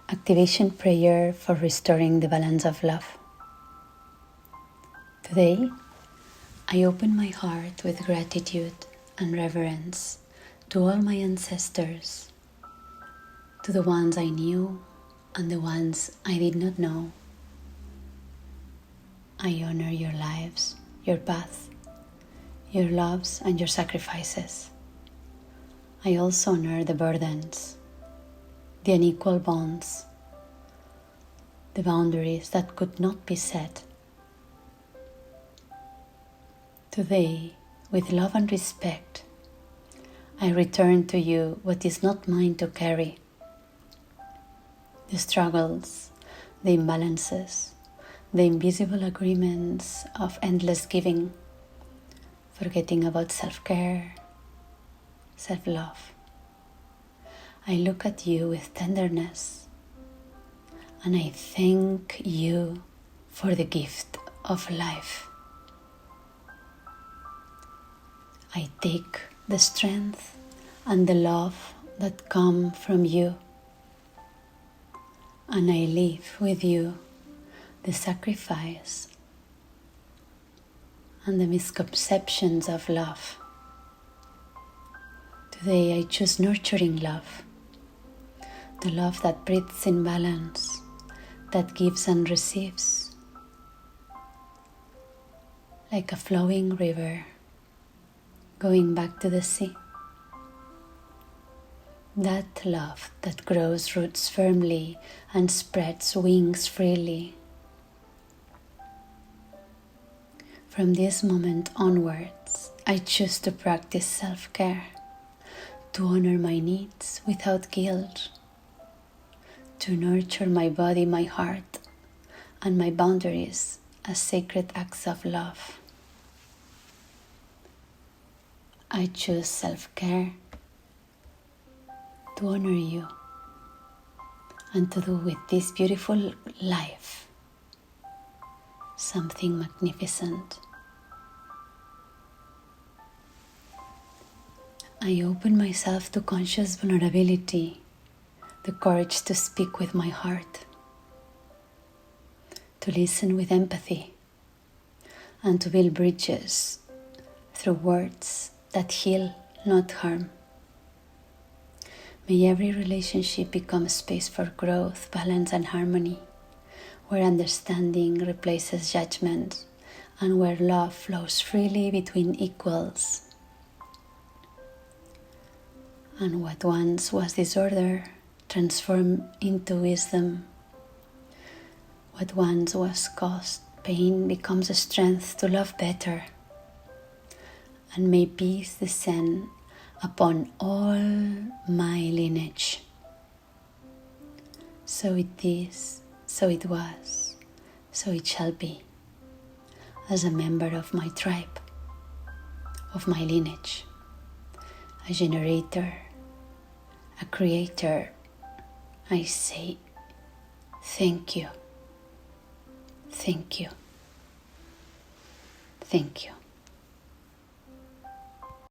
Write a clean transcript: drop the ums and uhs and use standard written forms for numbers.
Activation prayer for restoring the balance of love. Today, I open my heart with gratitude and reverence to all my ancestors, to the ones I knew and the ones I did not know. I honor your lives, your path, your loves and your sacrifices. I also honor the burdens, the unequal bonds, the boundaries that could not be set. Today, with love and respect, I return to you what is not mine to carry. The struggles, the imbalances, the invisible agreements of endless giving, forgetting about self-care, self-love. I look at you with tenderness and I thank you for the gift of life. I take the strength and the love that come from you, and I leave with you the sacrifice and the misconceptions of love. Today I choose nurturing love, the love that breathes in balance, that gives and receives, like a flowing river going back to the sea. That love that grows roots firmly and spreads wings freely. From this moment onwards, I choose to practice self-care, to honor my needs without guilt, to nurture my body, my heart, and my boundaries as sacred acts of love. I choose self-care to honor you and to do with this beautiful life something magnificent. I open myself to conscious vulnerability, the courage to speak with my heart, to listen with empathy, and to build bridges through words that heal, not harm. May every relationship become a space for growth, balance, and harmony, where understanding replaces judgment and where love flows freely between equals. And what once was disorder transformed into wisdom. What once was caused pain becomes a strength to love better. And may peace descend upon all my lineage. So it is, so it was, so it shall be, as a member of my tribe, of my lineage, a generator, a creator. I say thank you, thank you, thank you.